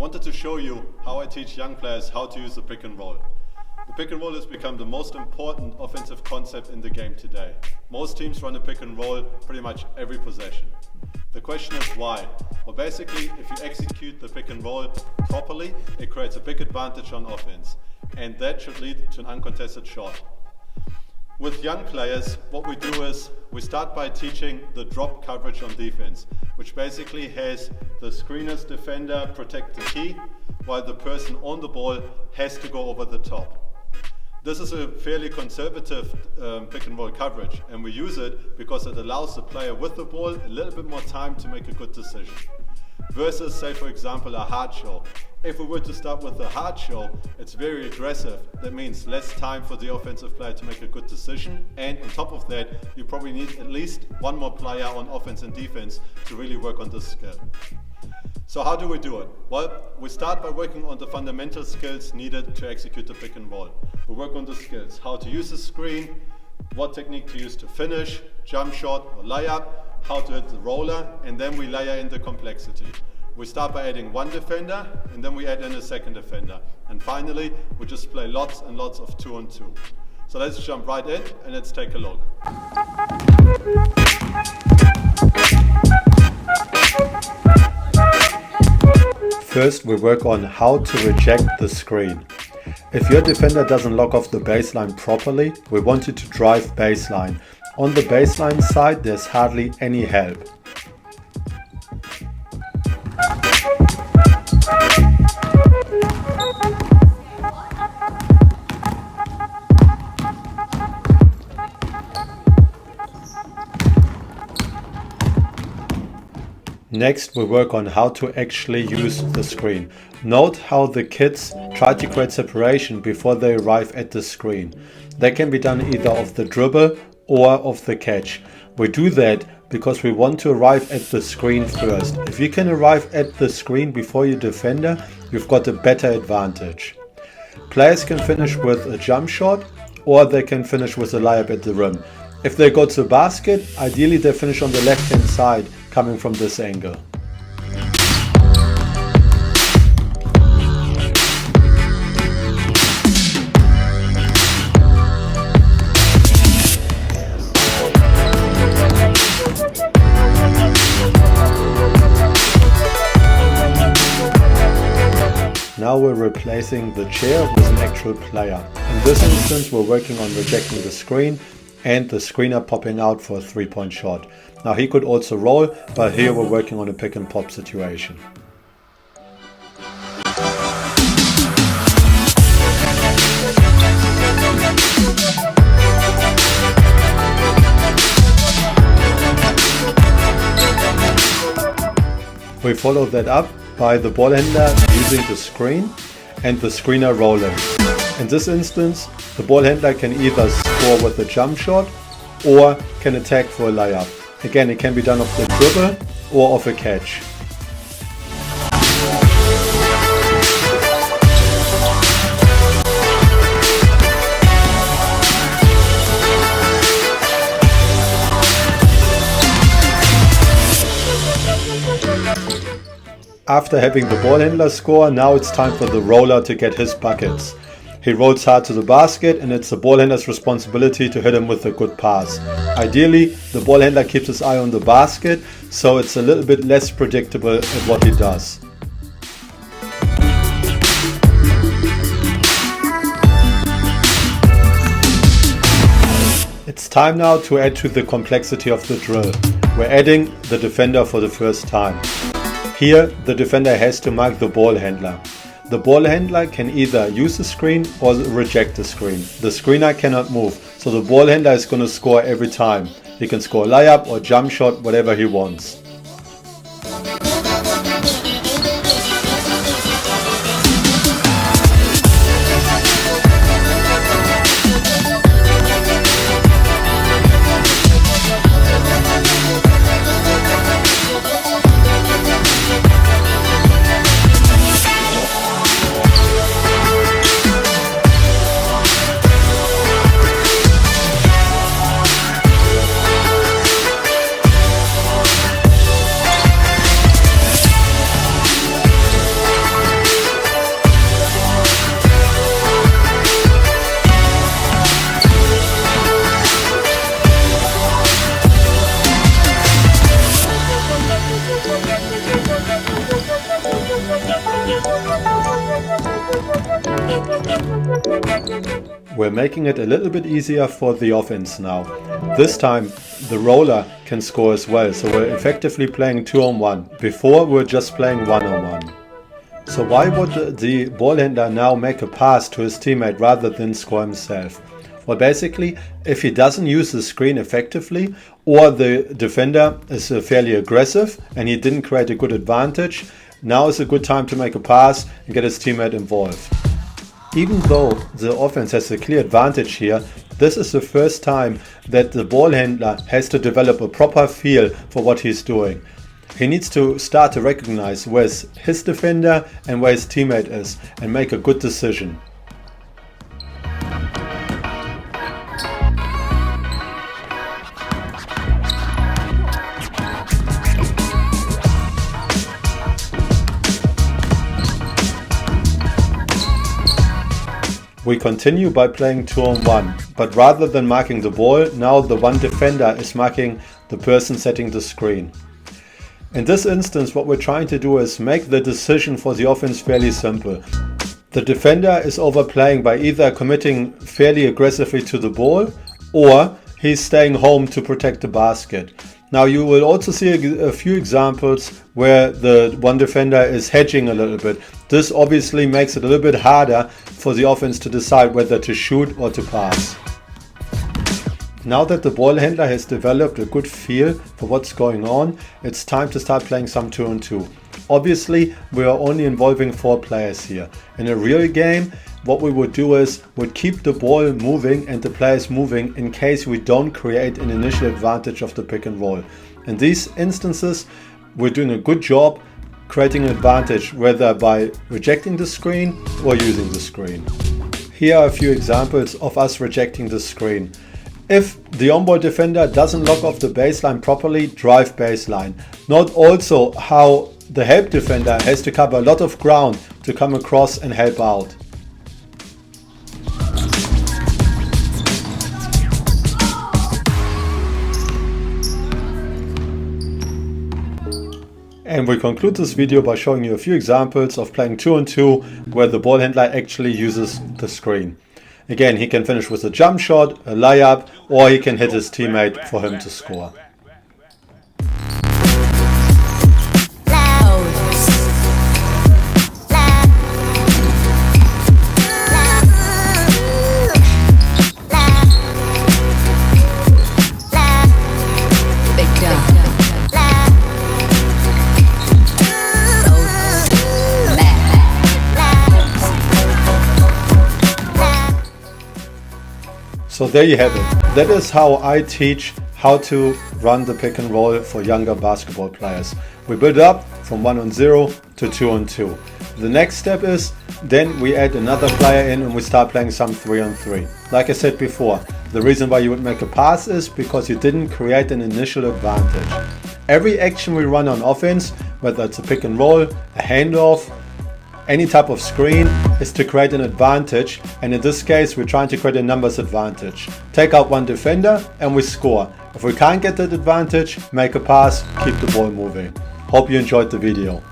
wanted to show you how I teach young players how to use the pick and roll. The pick and roll has become the most important offensive concept in the game today. Most teams run a pick and roll pretty much every possession. The question is why? Well, basically, if you execute the pick and roll properly, it creates a big advantage on offense, and that should lead to an uncontested shot. With young players, what we do is we start by teaching the drop coverage on defense, which basically has the screener's defender protect the key, while the person on the ball has to go over the top. This is a fairly conservative pick and roll coverage, and we use it because it allows the player with the ball a little bit more time to make a good decision. Versus, say for example, a hard show. If we were to start with a hard show, it's very aggressive. That means less time for the offensive player to make a good decision, and on top of that, you probably need at least one more player on offense and defense to really work on this skill. So how do we do it? Well, we start by working on the fundamental skills needed to execute the pick and roll. We work on the skills, how to use the screen, what technique to use to finish, jump shot or layup, how to hit the roller, and then we layer in the complexity. We start by adding one defender, and then we add in a second defender. And finally, we just play lots and lots of 2-on-2. So let's jump right in and let's take a look. First, we work on how to reject the screen. If your defender doesn't lock off the baseline properly, we want you to drive baseline. On the baseline side, there's hardly any help. Next, we work on how to actually use the screen. Note how the kids try to create separation before they arrive at the screen. That can be done either off the dribble or off the catch. We do that because we want to arrive at the screen first. If you can arrive at the screen before your defender, you've got a better advantage. Players can finish with a jump shot, or they can finish with a layup at the rim. If they go to the basket, ideally they finish on the left hand side, coming from this angle. Now we're replacing the chair with an actual player. In this instance, we're working on rejecting the screen and the screener popping out for a 3-point shot. Now he could also roll, but here we're working on a pick and pop situation. We follow that up by the ball handler using the screen and the screener rolling. In this instance, the ball handler can either score with a jump shot or can attack for a layup. Again, it can be done off the dribble or off a catch. After having the ball handler score, now it's time for the roller to get his buckets. He rolls hard to the basket, and it's the ball handler's responsibility to hit him with a good pass. Ideally, the ball handler keeps his eye on the basket, so it's a little bit less predictable at what he does. It's time now to add to the complexity of the drill. We're adding the defender for the first time. Here, the defender has to mark the ball handler. The ball handler can either use the screen or reject the screen. The screener cannot move, so the ball handler is going to score every time. He can score a layup or jump shot, whatever he wants. We're making it a little bit easier for the offense now. This time the roller can score as well, so we're effectively playing 2-on-1. Before we're just playing 1-on-1. So why would the ball handler now make a pass to his teammate rather than score himself? Well, basically, if he doesn't use the screen effectively, or the defender is fairly aggressive and he didn't create a good advantage, now is a good time to make a pass and get his teammate involved. Even though the offense has a clear advantage here, this is the first time that the ball handler has to develop a proper feel for what he's doing. He needs to start to recognize where's his defender and where his teammate is and make a good decision. We continue by playing 2-on-1, but rather than marking the ball, now the one defender is marking the person setting the screen. In this instance, what we're trying to do is make the decision for the offense fairly simple. The defender is overplaying by either committing fairly aggressively to the ball, or he's staying home to protect the basket. Now you will also see a few examples where the one defender is hedging a little bit. This obviously makes it a little bit harder for the offense to decide whether to shoot or to pass. Now that the ball handler has developed a good feel for what's going on, it's time to start playing some 2-on-2. Obviously, we are only involving 4 players here. In a real game, what we would do is would keep the ball moving and the players moving in case we don't create an initial advantage of the pick and roll. In these instances, we're doing a good job creating an advantage, whether by rejecting the screen or using the screen. Here are a few examples of us rejecting the screen. If the on-ball defender doesn't lock off the baseline properly, drive baseline. Note also how the help defender has to cover a lot of ground to come across and help out. And we conclude this video by showing you a few examples of playing 2-on-2 where the ball handler actually uses the screen. Again, he can finish with a jump shot, a layup, or he can hit his teammate for him to score. So there you have it. That is how I teach how to run the pick and roll for younger basketball players. We build up from 1-on-0 to 2-on-2. The next step is then we add another player in and we start playing some 3-on-3. Like I said before, the reason why you would make a pass is because you didn't create an initial advantage. Every action we run on offense, whether it's a pick and roll, a handoff, any type of screen, is to create an advantage, and in this case we're trying to create a numbers advantage. Take out one defender and we score. If we can't get that advantage, make a pass, keep the ball moving. Hope you enjoyed the video.